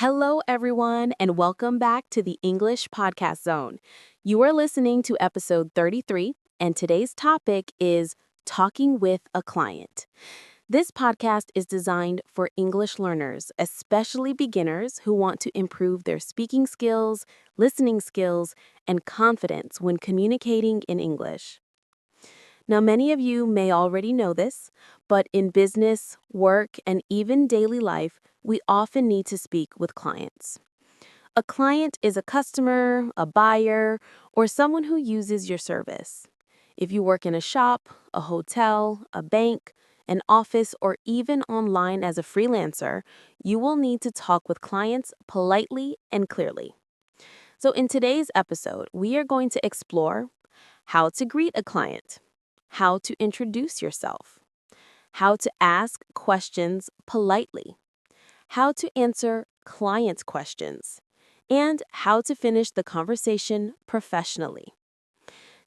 Hello, everyone, and welcome back to the English Podcast Zone. You are listening to episode 33, and today's topic is talking with a client. This podcast is designed for English learners, especially beginners who want to improve their speaking skills, listening skills, and confidence when communicating in English. Now, many of you may already know this, but in business, work, and even daily life, we often need to speak with clients. A client is a customer, a buyer, or someone who uses your service. If you work in a shop, a hotel, a bank, an office, or even online as a freelancer, you will need to talk with clients politely and clearly. So in today's episode, we are going to explore how to greet a client, how to introduce yourself, how to ask questions politely, how to answer clients' questions, and how to finish the conversation professionally.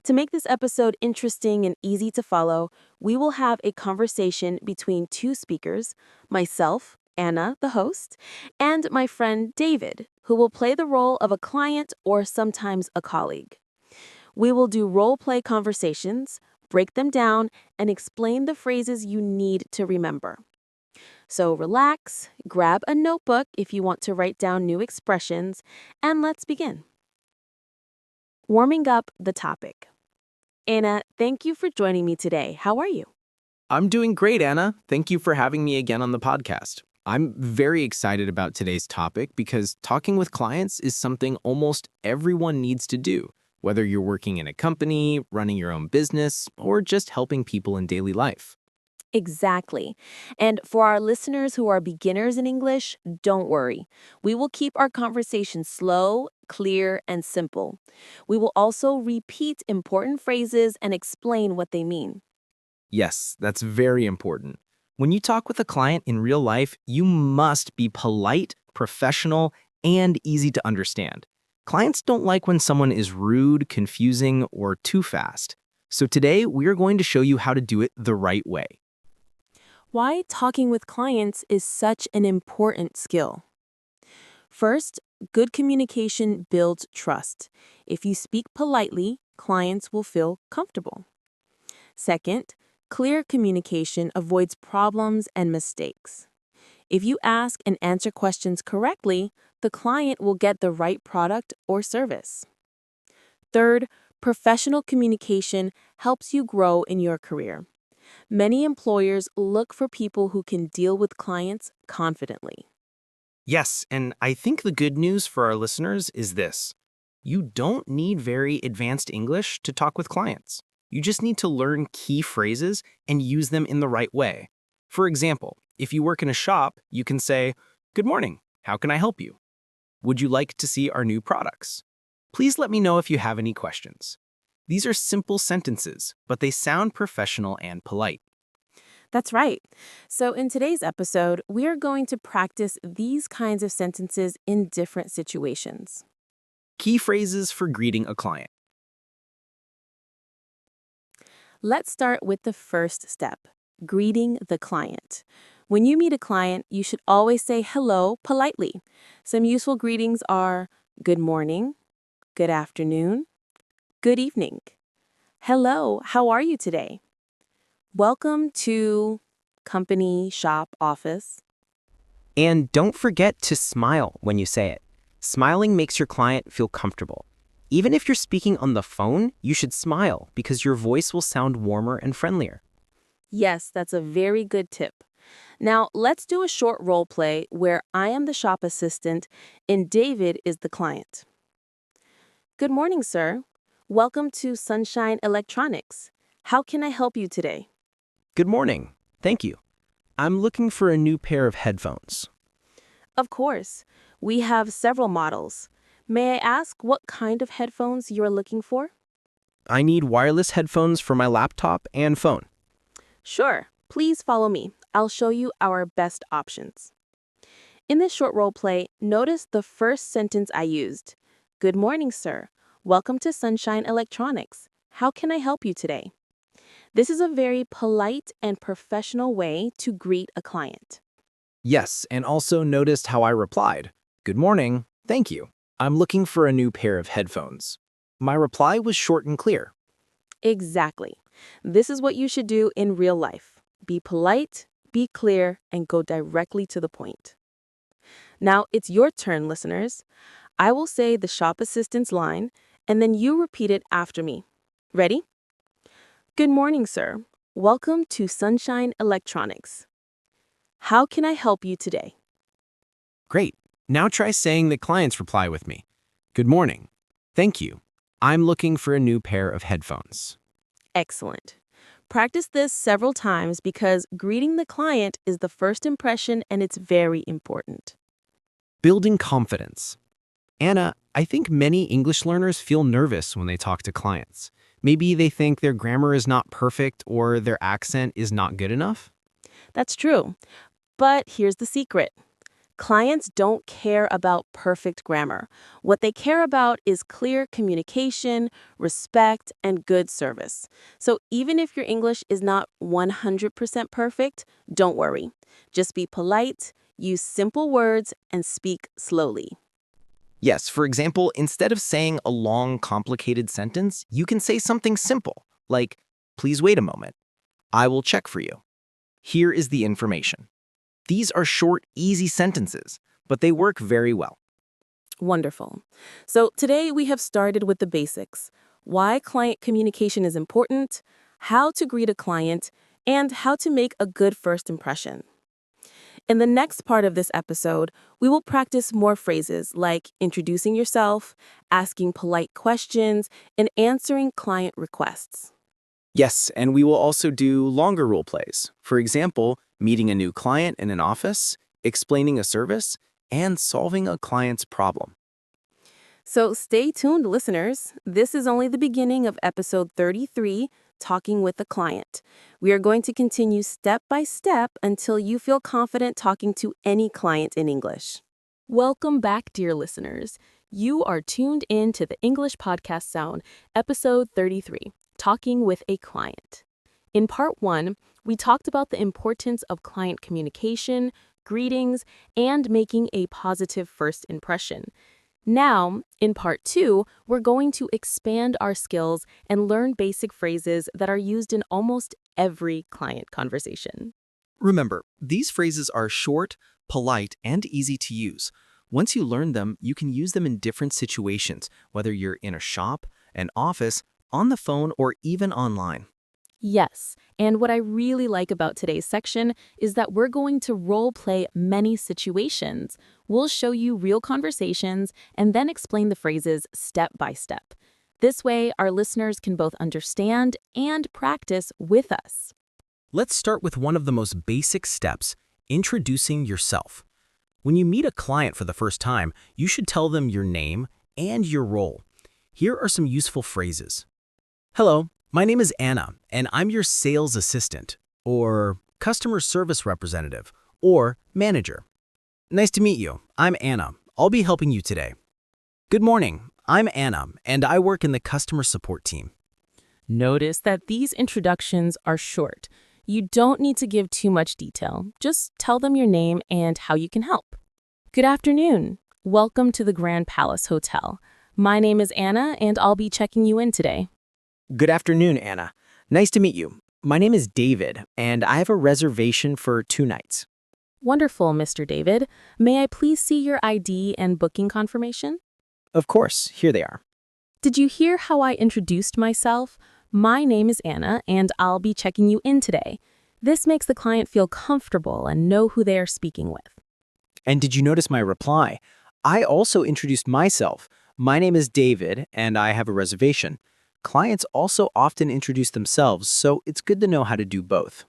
To make this episode interesting and easy to follow, we will have a conversation between two speakers, myself, Anna, the host, and my friend David, who will play the role of a client or sometimes a colleague. We will do role-play conversations, break them down, and explain the phrases you need to remember. So relax, grab a notebook if you want to write down new expressions, and let's begin. Warming up the topic. Anna, thank you for joining me today. How are you? I'm doing great, Anna. Thank you for having me again on the podcast. I'm very excited about today's topic because talking with clients is something almost everyone needs to do, whether you're working in a company, running your own business, or just helping people in daily life. Exactly. And for our listeners who are beginners in English, don't worry. We will keep our conversation slow, clear, and simple. We will also repeat important phrases and explain what they mean. Yes, that's very important. When you talk with a client in real life, you must be polite, professional, and easy to understand. Clients don't like when someone is rude, confusing, or too fast. So today, we're going to show you how to do it the right way. Why talking with clients is such an important skill. First, good communication builds trust. If you speak politely, clients will feel comfortable. Second, clear communication avoids problems and mistakes. If you ask and answer questions correctly, the client will get the right product or service. Third, professional communication helps you grow in your career. Many employers look for people who can deal with clients confidently. Yes, and I think the good news for our listeners is this. You don't need very advanced English to talk with clients. You just need to learn key phrases and use them in the right way. For example, if you work in a shop, you can say, "Good morning, how can I help you? Would you like to see our new products? Please let me know if you have any questions." These are simple sentences, but they sound professional and polite. That's right. So in today's episode, we are going to practice these kinds of sentences in different situations. Key phrases for greeting a client. Let's start with the first step, greeting the client. When you meet a client, you should always say hello politely. Some useful greetings are good morning, good afternoon, good evening. Hello, how are you today? Welcome to company, shop, office. And don't forget to smile when you say it. Smiling makes your client feel comfortable. Even if you're speaking on the phone, you should smile because your voice will sound warmer and friendlier. Yes, that's a very good tip. Now, let's do a short role play where I am the shop assistant and David is the client. Good morning, sir. Welcome to Sunshine Electronics. How can I help you today? Good morning. Thank you. I'm looking for a new pair of headphones. Of course. We have several models. May I ask what kind of headphones you are looking for? I need wireless headphones for my laptop and phone. Sure. Please follow me. I'll show you our best options. In this short role play, notice the first sentence I used. Good morning, sir. Welcome to Sunshine Electronics. How can I help you today? This is a very polite and professional way to greet a client. Yes, and also noticed how I replied. Good morning. Thank you. I'm looking for a new pair of headphones. My reply was short and clear. Exactly. This is what you should do in real life. Be polite, be clear, and go directly to the point. Now, it's your turn, listeners. I will say the shop assistant's line, and then you repeat it after me. Ready? Good morning, sir. Welcome to Sunshine Electronics. How can I help you today? Great. Now try saying the client's reply with me. Good morning. Thank you. I'm looking for a new pair of headphones. Excellent. Practice this several times because greeting the client is the first impression and it's very important. Building confidence. Anna, I think many English learners feel nervous when they talk to clients. Maybe they think their grammar is not perfect or their accent is not good enough. That's true. But here's the secret. Clients don't care about perfect grammar. What they care about is clear communication, respect, and good service. So even if your English is not 100% perfect, don't worry. Just be polite, use simple words, and speak slowly. Yes, for example, instead of saying a long, complicated sentence, you can say something simple, like, please wait a moment. I will check for you. Here is the information. These are short, easy sentences, but they work very well. Wonderful. So today we have started with the basics: why client communication is important, how to greet a client, and how to make a good first impression. In the next part of this episode, we will practice more phrases like introducing yourself, asking polite questions, and answering client requests. Yes, and we will also do longer role plays. For example, meeting a new client in an office, explaining a service, and solving a client's problem. So stay tuned, listeners. This is only the beginning of episode 33, Talking with a Client. We are going to continue step by step until you feel confident talking to any client in English. Welcome back, dear listeners. You are tuned in to the English Podcast Zone, episode 33, Talking with a Client. In part 1, we talked about the importance of client communication, greetings, and making a positive first impression. Now, in part 2, we're going to expand our skills and learn basic phrases that are used in almost every client conversation. Remember, these phrases are short, polite, and easy to use. Once you learn them, you can use them in different situations, whether you're in a shop, an office, on the phone, or even online. Yes, and what I really like about today's section is that we're going to role play many situations. We'll show you real conversations and then explain the phrases step by step. This way, our listeners can both understand and practice with us. Let's start with one of the most basic steps, introducing yourself. When you meet a client for the first time, you should tell them your name and your role. Here are some useful phrases. Hello, my name is Anna, and I'm your sales assistant, or customer service representative, or manager. Nice to meet you. I'm Anna. I'll be helping you today. Good morning. I'm Anna, and I work in the customer support team. Notice that these introductions are short. You don't need to give too much detail. Just tell them your name and how you can help. Good afternoon. Welcome to the Grand Palace Hotel. My name is Anna, and I'll be checking you in today. Good afternoon, Anna. Nice to meet you. My name is David, and I have a reservation for 2 nights. Wonderful, Mr. David. May I please see your ID and booking confirmation? Of course, here they are. Did you hear how I introduced myself? My name is Anna, and I'll be checking you in today. This makes the client feel comfortable and know who they are speaking with. And did you notice my reply? I also introduced myself. My name is David, and I have a reservation. Clients also often introduce themselves, so it's good to know how to do both.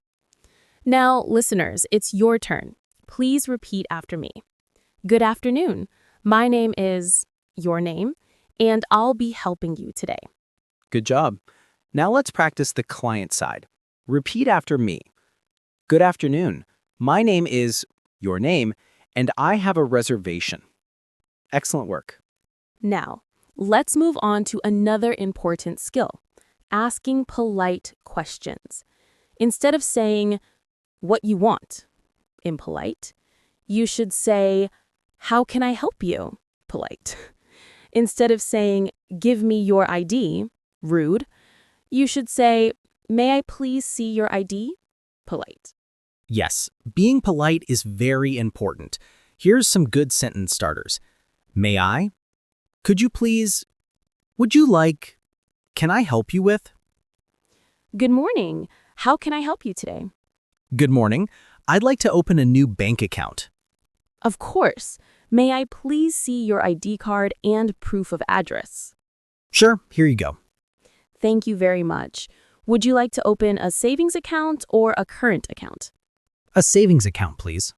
Now, listeners, it's your turn. Please repeat after me. Good afternoon. My name is your name, and I'll be helping you today. Good job. Now let's practice the client side. Repeat after me. Good afternoon. My name is your name, and I have a reservation. Excellent work. Now, let's move on to another important skill, asking polite questions. Instead of saying what you want, impolite, you should say, how can I help you? Polite. Instead of saying, give me your ID, rude, you should say, may I please see your ID? Polite. Yes, being polite is very important. Here's some good sentence starters. May I? Could you please? Would you like? Can I help you with? Good morning. How can I help you today? Good morning. I'd like to open a new bank account. Of course. May I please see your ID card and proof of address? Sure, here you go. Thank you very much. Would you like to open a savings account or a current account? A savings account, please.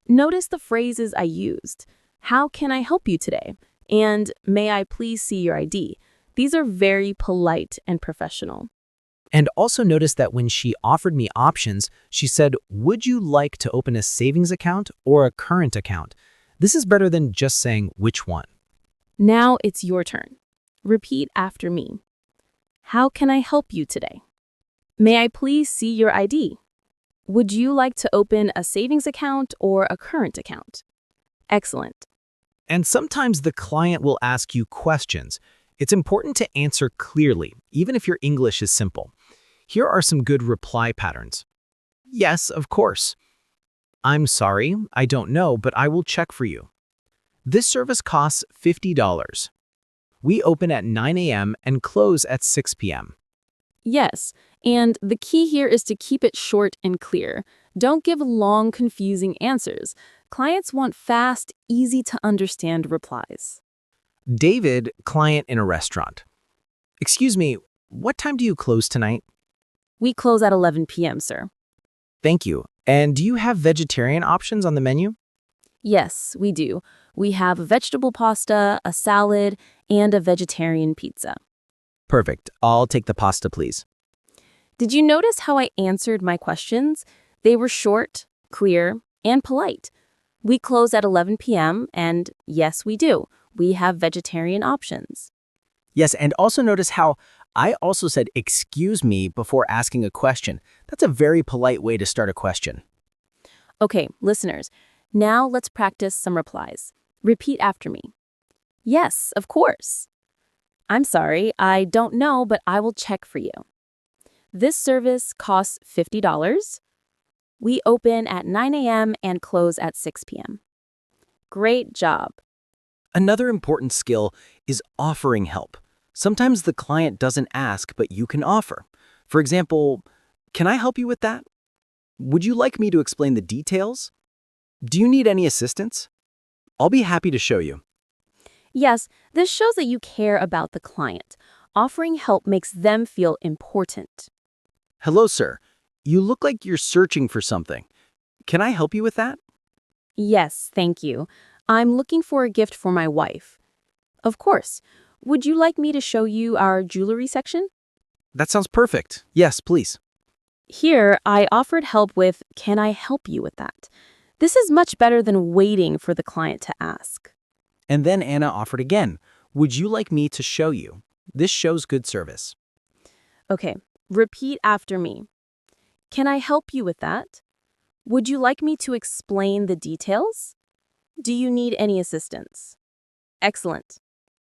Notice the phrases I used. How can I help you today? And may I please see your ID? These are very polite and professional. And also notice that when she offered me options, she said, would you like to open a savings account or a current account? This is better than just saying which one. Now it's your turn. Repeat after me. How can I help you today? May I please see your ID? Would you like to open a savings account or a current account? Excellent. And sometimes the client will ask you questions. It's important to answer clearly, even if your English is simple. Here are some good reply patterns. Yes, of course. I'm sorry, I don't know, but I will check for you. This service costs $50. We open at 9 a.m. and close at 6 p.m. Yes, and the key here is to keep it short and clear. Don't give long, confusing answers. Clients want fast, easy-to-understand replies. David, client in a restaurant. Excuse me, what time do you close tonight? We close at 11 p.m., sir. Thank you. And do you have vegetarian options on the menu? Yes, we do. We have a vegetable pasta, a salad, and a vegetarian pizza. Perfect. I'll take the pasta, please. Did you notice how I answered my questions? They were short, clear, and polite. We close at 11 p.m., and yes, we do. We have vegetarian options. Yes, and also notice how I also said excuse me before asking a question. That's a very polite way to start a question. Okay, listeners, now let's practice some replies. Repeat after me. Yes, of course. I'm sorry, I don't know, but I will check for you. This service costs $50. We open at 9 a.m. and close at 6 p.m. Great job. Another important skill is offering help. Sometimes the client doesn't ask, but you can offer. For example, can I help you with that? Would you like me to explain the details? Do you need any assistance? I'll be happy to show you. Yes, this shows that you care about the client. Offering help makes them feel important. Hello, sir. You look like you're searching for something. Can I help you with that? Yes, thank you. I'm looking for a gift for my wife. Of course. Would you like me to show you our jewelry section? That sounds perfect. Yes, please. Here, I offered help with, can I help you with that? This is much better than waiting for the client to ask. And then Anna offered again. Would you like me to show you? This shows good service. Okay, repeat after me. Can I help you with that? Would you like me to explain the details? Do you need any assistance? Excellent.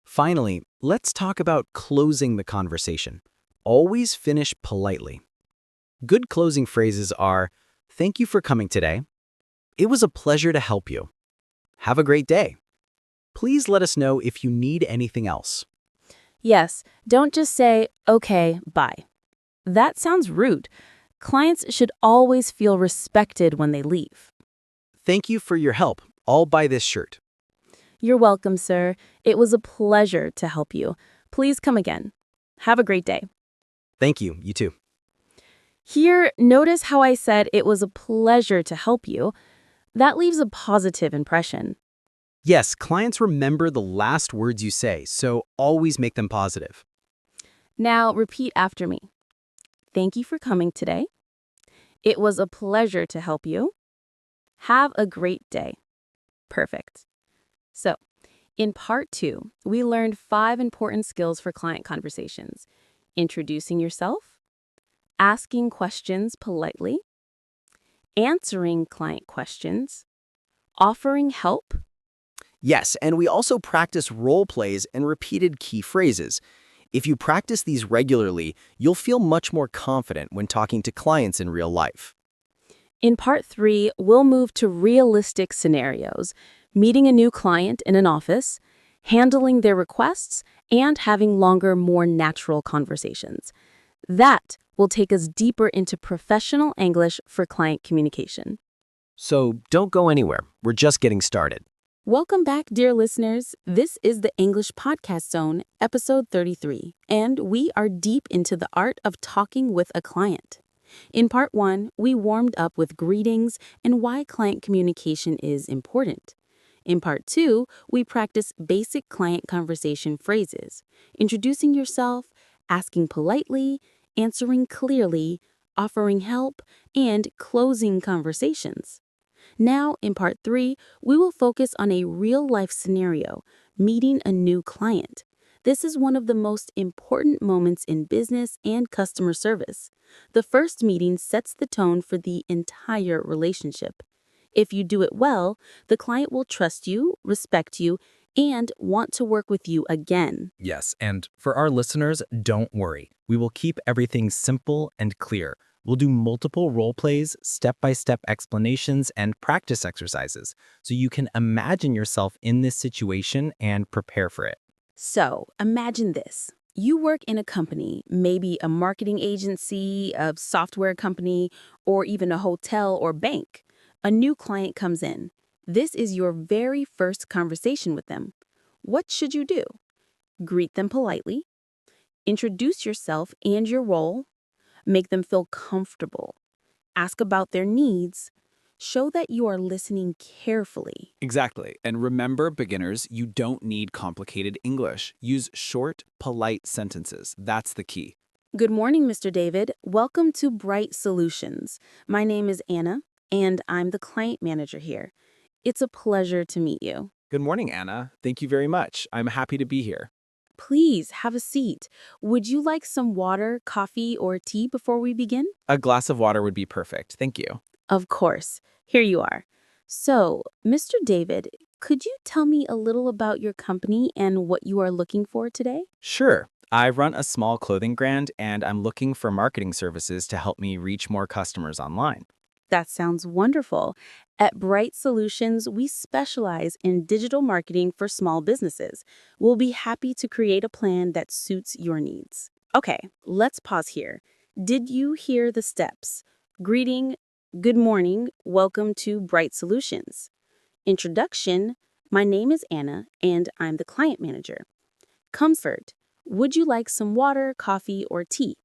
Finally, let's talk about closing the conversation. Always finish politely. Good closing phrases are, thank you for coming today. It was a pleasure to help you. Have a great day. Please let us know if you need anything else. Yes, don't just say, okay, bye. That sounds rude. Clients should always feel respected when they leave. Thank you for your help. I'll buy this shirt. You're welcome, sir. It was a pleasure to help you. Please come again. Have a great day. Thank you. You too. Here, notice how I said it was a pleasure to help you. That leaves a positive impression. Yes, clients remember the last words you say, so always make them positive. Now, repeat after me. Thank you for coming today. It was a pleasure to help you. Have a great day. Perfect. So, in part 2, we learned 5 important skills for client conversations. Introducing yourself, asking questions politely, answering client questions, offering help, Yes, and we also practice role plays and repeated key phrases. If you practice these regularly, you'll feel much more confident when talking to clients in real life. In part 3, we'll move to realistic scenarios, meeting a new client in an office, handling their requests, and having longer, more natural conversations. That will take us deeper into professional English for client communication. So don't go anywhere. We're just getting started. Welcome back, dear listeners. This is the English Podcast Zone, episode 33, and we are deep into the art of talking with a client. In part 1, we warmed up with greetings and why client communication is important. In part 2, we practice basic client conversation phrases, introducing yourself, asking politely, answering clearly, offering help, and closing conversations. Now, in part 3, we will focus on a real-life scenario, meeting a new client. This is one of the most important moments in business and customer service. The first meeting sets the tone for the entire relationship. If you do it well, the client will trust you, respect you, and want to work with you again. Yes, and for our listeners, don't worry. We will keep everything simple and clear. We'll do multiple role plays, step-by-step explanations, and practice exercises, so you can imagine yourself in this situation and prepare for it. So, imagine this. You work in a company, maybe a marketing agency, a software company, or even a hotel or bank. A new client comes in. This is your very first conversation with them. What should you do? Greet them politely, introduce yourself and your role, make them feel comfortable, ask about their needs, show that you are listening carefully. Exactly. And remember, beginners, you don't need complicated English. Use short, polite sentences. That's the key. Good morning, Mr. David. Welcome to Bright Solutions. My name is Anna, and I'm the client manager here. It's a pleasure to meet you. Good morning, Anna. Thank you very much. I'm happy to be here. Please have a seat. Would you like some water, coffee, or tea before we begin? A glass of water would be perfect. Thank you. Of course. Here you are. So, Mr. David, could you tell me a little about your company and what you are looking for today? Sure. I run a small clothing brand, and I'm looking for marketing services to help me reach more customers online. That sounds wonderful. At Bright Solutions, we specialize in digital marketing for small businesses. We'll be happy to create a plan that suits your needs. Okay, let's pause here. Did you hear the steps? Greeting, good morning, welcome to Bright Solutions. Introduction, my name is Anna, and I'm the client manager. Comfort, would you like some water, coffee, or tea?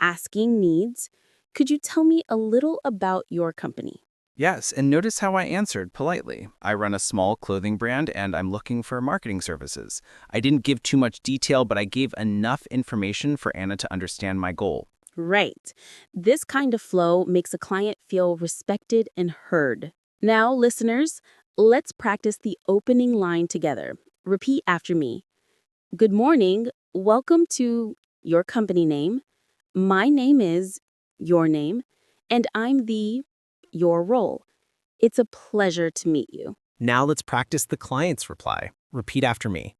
Asking needs, could you tell me a little about your company? Yes, and notice how I answered politely. I run a small clothing brand, and I'm looking for marketing services. I didn't give too much detail, but I gave enough information for Anna to understand my goal. Right. This kind of flow makes a client feel respected and heard. Now, listeners, let's practice the opening line together. Repeat after me. Good morning. Welcome to your company name. My name is your name, and I'm your role. It's a pleasure to meet you. Now let's practice the client's reply. Repeat after me.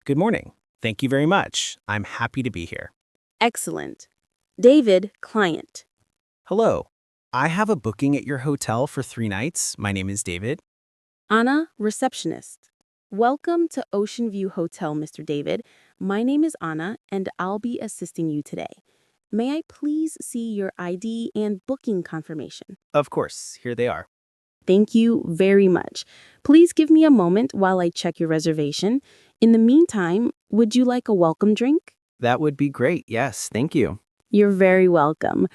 Good morning. Thank you very much. I'm happy to be here. Excellent. David, client. Hello. I have a booking at your hotel for 3 nights. My name is David. Anna, receptionist. Welcome to Ocean View Hotel, Mr. David. My name is Anna, and I'll be assisting you today. May I please see your ID and booking confirmation? Of course. Here they are. Thank you very much. Please give me a moment while I check your reservation. In the meantime, would you like a welcome drink? That would be great. Yes, thank you. You're very welcome.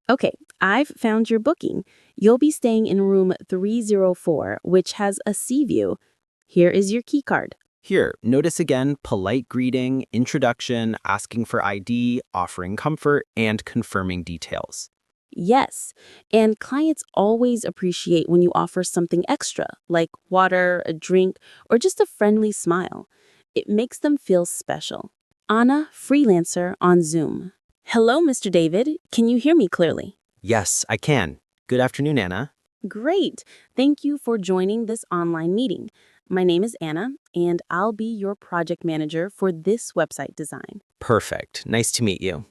Okay, I've found your booking. You'll be staying in room 304, which has a sea view. Here is your key card. Here, notice again polite greeting, introduction, asking for ID, offering comfort, and confirming details. Yes, and clients always appreciate when you offer something extra, like water, a drink, or just a friendly smile. It makes them feel special. Anna, freelancer on Zoom. Hello, Mr. David. Can you hear me clearly? Yes, I can. Good afternoon, Anna. Great. Thank you for joining this online meeting. My name is Anna, and I'll be your project manager for this website design. Perfect. Nice to meet you.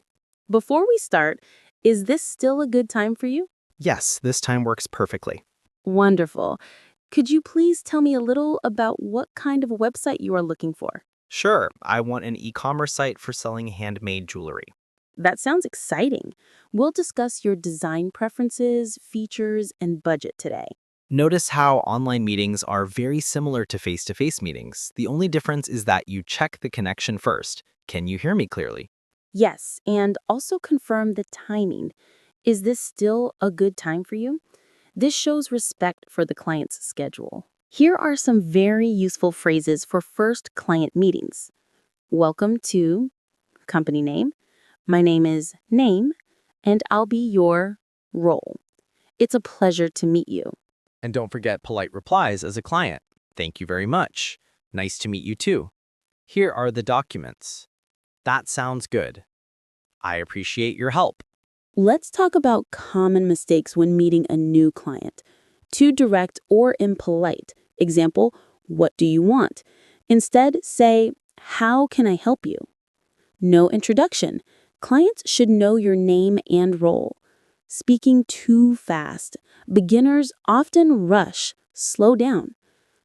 Before we start, is this still a good time for you? Yes, this time works perfectly. Wonderful. Could you please tell me a little about what kind of website you are looking for? Sure, I want an e-commerce site for selling handmade jewelry. That sounds exciting. We'll discuss your design preferences, features, and budget today. Notice how online meetings are very similar to face-to-face meetings. The only difference is that you check the connection first. Can you hear me clearly? Yes, and also confirm the timing. Is this still a good time for you? This shows respect for the client's schedule. Here are some very useful phrases for first client meetings. Welcome to company name. My name is name, and I'll be your role. It's a pleasure to meet you. And don't forget polite replies as a client. Thank you very much. Nice to meet you too. Here are the documents. That sounds good. I appreciate your help. Let's talk about common mistakes when meeting a new client. Too direct or impolite. Example, what do you want? Instead, say, how can I help you? No introduction. Clients should know your name and role. Speaking too fast. Beginners often rush. Slow down.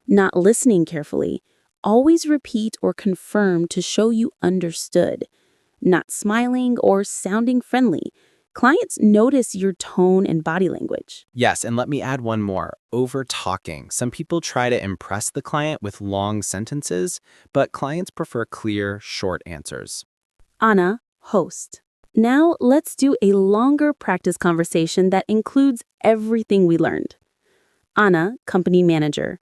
Not listening carefully. Always repeat or confirm to show you understood. Not smiling or sounding friendly. Clients notice your tone and body language. Yes, and let me add one more. Over-talking. Some people try to impress the client with long sentences, but clients prefer clear, short answers. Anna, host. Now let's do a longer practice conversation that includes everything we learned. Anna, company manager.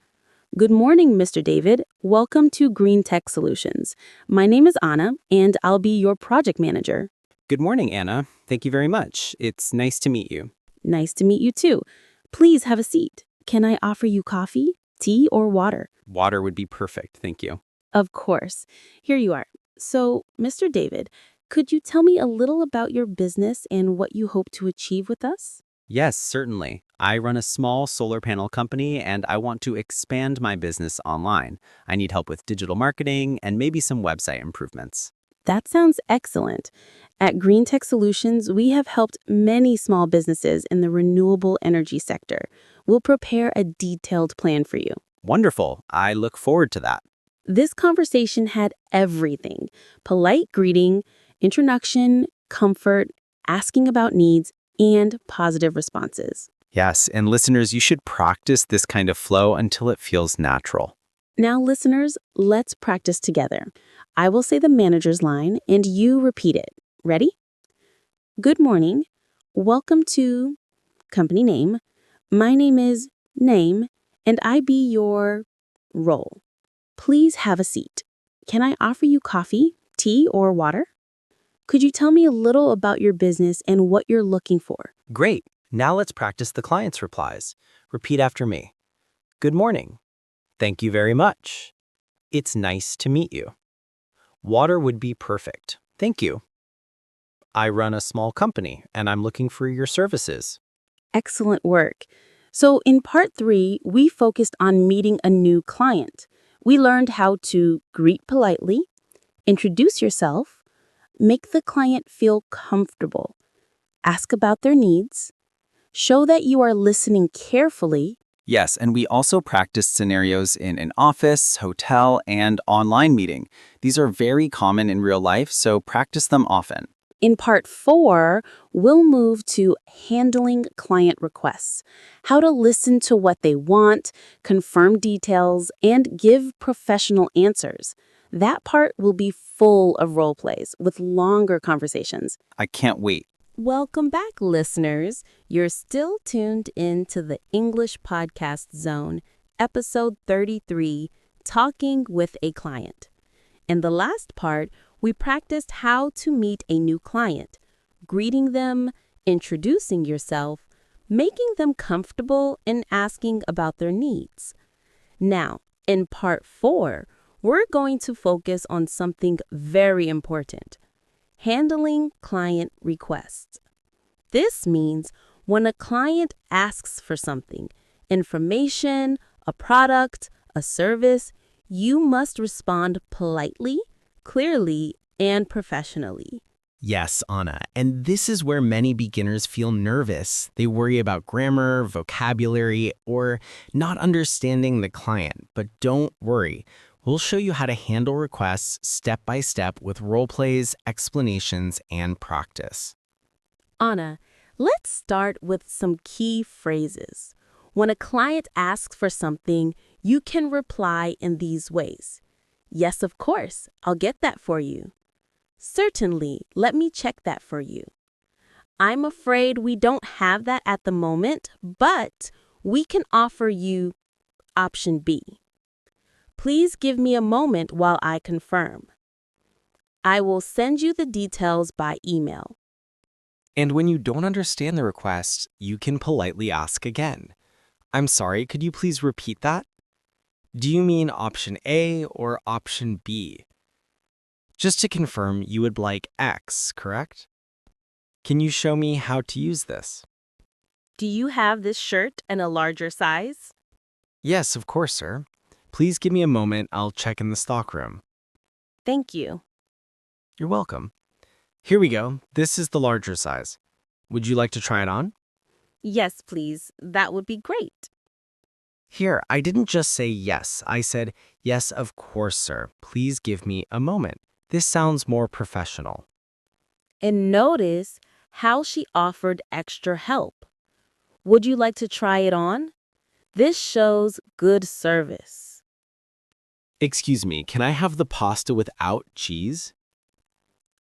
Good morning, Mr. David. Welcome to Green Tech Solutions. My name is Anna, and I'll be your project manager. Good morning, Anna. Thank you very much. It's nice to meet you. Nice to meet you too. Please have a seat. Can I offer you coffee, tea, or water? Water would be perfect, thank you. Of course. Here you are. So, Mr. David, could you tell me a little about your business and what you hope to achieve with us? Yes, certainly. I run a small solar panel company and I want to expand my business online. I need help with digital marketing and maybe some website improvements. That sounds excellent. At Green Tech Solutions, we have helped many small businesses in the renewable energy sector. We'll prepare a detailed plan for you. Wonderful. I look forward to that. This conversation had everything: polite greeting, introduction, comfort, asking about needs, and positive responses. Yes, and listeners, you should practice this kind of flow until it feels natural. Now, listeners, let's practice together. I will say the manager's line, and you repeat it. Ready? Good morning. Welcome to company name. My name is name, and I be your role. Please have a seat. Can I offer you coffee, tea, or water? Could you tell me a little about your business and what you're looking for? Great. Now let's practice the client's replies. Repeat after me. Good morning. Thank you very much. It's nice to meet you. Water would be perfect. Thank you. I run a small company and I'm looking for your services. Excellent work. So in part 3, we focused on meeting a new client. We learned how to greet politely, introduce yourself, make the client feel comfortable, ask about their needs, show that you are listening carefully. Yes, and we also practiced scenarios in an office, hotel, and online meeting. These are very common in real life, so practice them often. In part 4, we'll move to handling client requests, how to listen to what they want, confirm details, and give professional answers. That part will be full of role plays with longer conversations. I can't wait. Welcome back, listeners. You're still tuned into the English Podcast Zone, episode 33, Talking with a Client. In the last part, we practiced how to meet a new client, greeting them, introducing yourself, making them comfortable, and asking about their needs. Now, in part 4, we're going to focus on something very important: handling client requests. This means when a client asks for something, information, a product, a service, you must respond politely, clearly, and professionally. Yes, Anna, and this is where many beginners feel nervous. They worry about grammar, vocabulary, or not understanding the client. But don't worry. We'll show you how to handle requests step by step with role plays, explanations, and practice. Anna, let's start with some key phrases. When a client asks for something, you can reply in these ways. Yes, of course, I'll get that for you. Certainly, let me check that for you. I'm afraid we don't have that at the moment, but we can offer you option B. Please give me a moment while I confirm. I will send you the details by email. And when you don't understand the request, you can politely ask again. I'm sorry, could you please repeat that? Do you mean option A or option B? Just to confirm, you would like X, correct? Can you show me how to use this? Do you have this shirt in a larger size? Yes, of course, sir. Please give me a moment. I'll check in the stockroom. Thank you. You're welcome. Here we go. This is the larger size. Would you like to try it on? Yes, please. That would be great. Here, I didn't just say yes. I said, yes, of course, sir. Please give me a moment. This sounds more professional. And notice how she offered extra help. Would you like to try it on? This shows good service. Excuse me, can I have the pasta without cheese?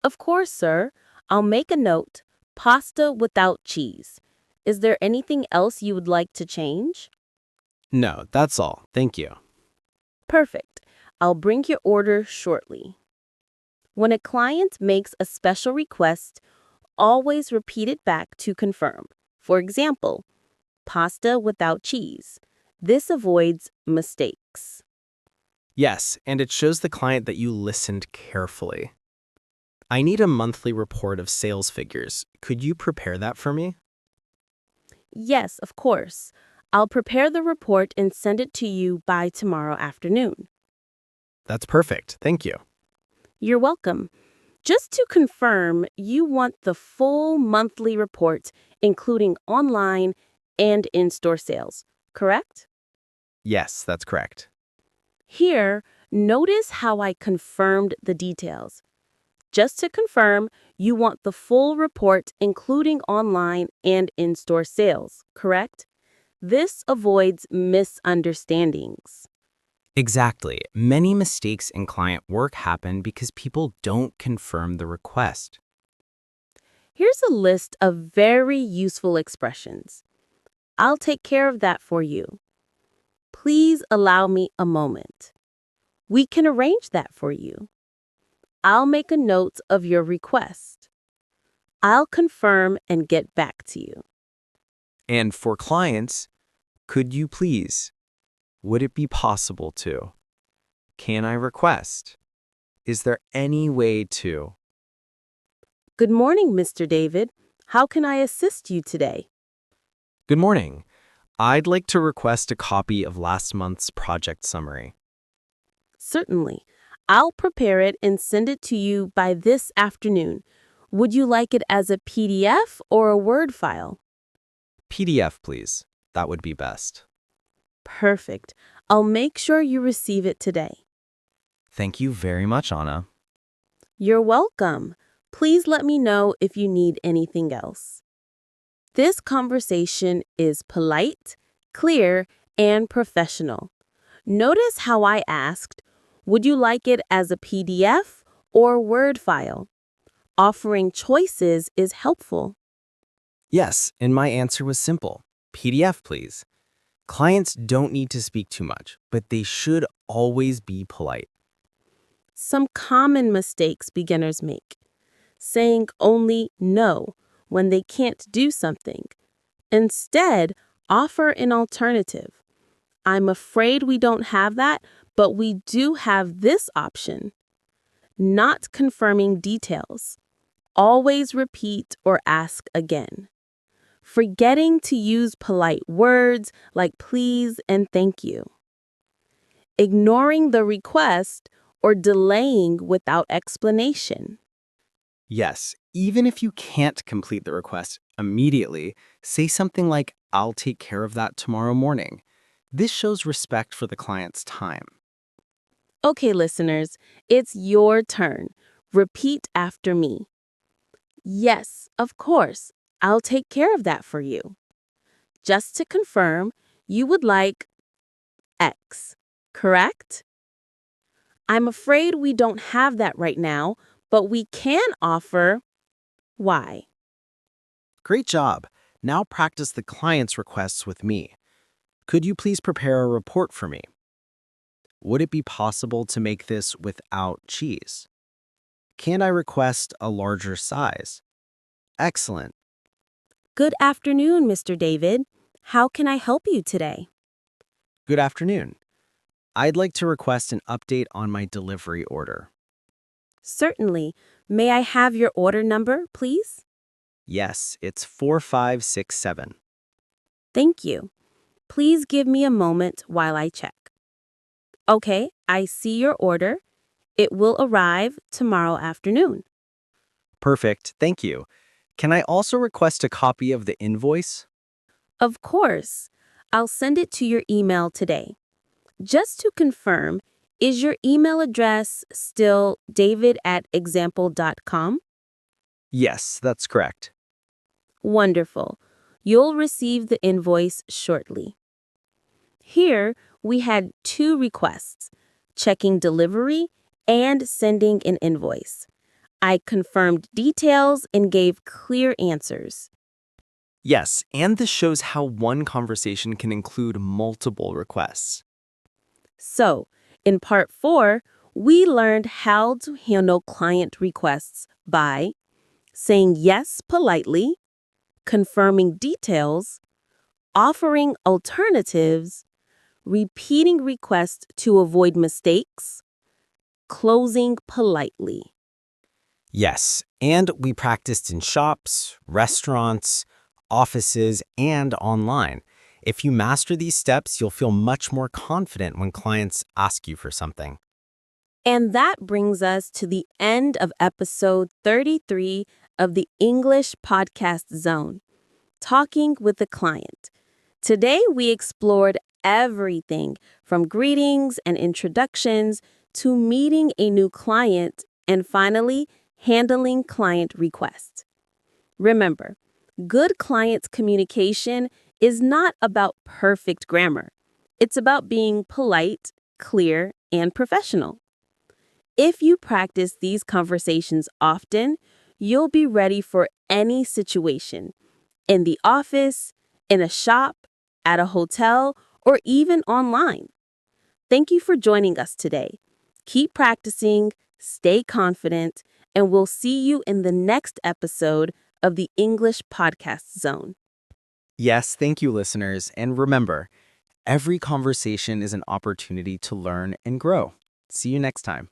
Of course, sir. I'll make a note. Pasta without cheese. Is there anything else you would like to change? No, that's all. Thank you. Perfect. I'll bring your order shortly. When a client makes a special request, always repeat it back to confirm. For example, pasta without cheese. This avoids mistakes. Yes, and it shows the client that you listened carefully. I need a monthly report of sales figures. Could you prepare that for me? Yes, of course. I'll prepare the report and send it to you by tomorrow afternoon. That's perfect. Thank you. You're welcome. Just to confirm, you want the full monthly report, including online and in-store sales, correct? Yes, that's correct. Here, notice how I confirmed the details. Just to confirm, you want the full report, including online and in-store sales, correct? This avoids misunderstandings. Exactly. Many mistakes in client work happen because people don't confirm the request. Here's a list of very useful expressions. I'll take care of that for you. Please allow me a moment. We can arrange that for you. I'll make a note of your request. I'll confirm and get back to you. And for clients, could you please? Would it be possible to? Can I request? Is there any way to? Good morning, Mr. David. How can I assist you today? Good morning. I'd like to request a copy of last month's project summary. Certainly. I'll prepare it and send it to you by this afternoon. Would you like it as a PDF or a Word file? PDF, please. That would be best. Perfect. I'll make sure you receive it today. Thank you very much, Anna. You're welcome. Please let me know if you need anything else. This conversation is polite, clear, and professional. Notice how I asked, would you like it as a PDF or Word file? Offering choices is helpful. Yes, and my answer was simple. PDF, please. Clients don't need to speak too much, but they should always be polite. Some common mistakes beginners make. Saying only no when they can't do something. Instead, offer an alternative. I'm afraid we don't have that, but we do have this option. Not confirming details. Always repeat or ask again. Forgetting to use polite words like please and thank you. ignoring the request, or delaying without explanation. Yes, even if you can't complete the request immediately, say something like, "I'll take care of that tomorrow morning." This shows respect for the client's time. Okay, listeners, it's your turn. Repeat after me. Yes, of course. I'll take care of that for you. Just to confirm, you would like X, correct? I'm afraid we don't have that right now, but we can offer Y. Great job. Now practice the client's requests with me. Could you please prepare a report for me? Would it be possible to make this without cheese? Can I request a larger size? Excellent. Good afternoon, Mr. David. How can I help you today? Good afternoon. I'd like to request an update on my delivery order. Certainly. May I have your order number, please? Yes, it's 4567. Thank you. Please give me a moment while I check. Okay, I see your order. It will arrive tomorrow afternoon. Perfect, thank you. Can I also request a copy of the invoice? Of course. I'll send it to your email today. Just to confirm, is your email address still david@example.com? Yes, that's correct. Wonderful. You'll receive the invoice shortly. Here, we had 2 requests, checking delivery and sending an invoice. I confirmed details and gave clear answers. Yes, and this shows how one conversation can include multiple requests. So, in part 4, we learned how to handle client requests by saying yes politely, confirming details, offering alternatives, repeating requests to avoid mistakes, closing politely. Yes, and we practiced in shops, restaurants, offices, and online. If you master these steps, you'll feel much more confident when clients ask you for something. And that brings us to the end of episode 33 of the English Podcast Zone, Talking with the Client. Today, we explored everything from greetings and introductions to meeting a new client and finally, handling client requests. Remember, good client communication is not about perfect grammar. It's about being polite, clear, and professional. If you practice these conversations often, you'll be ready for any situation. In the office, in a shop, at a hotel, or even online. Thank you for joining us today. Keep practicing, stay confident, and we'll see you in the next episode of the English Podcast Zone. Yes, thank you, listeners. And remember, every conversation is an opportunity to learn and grow. See you next time.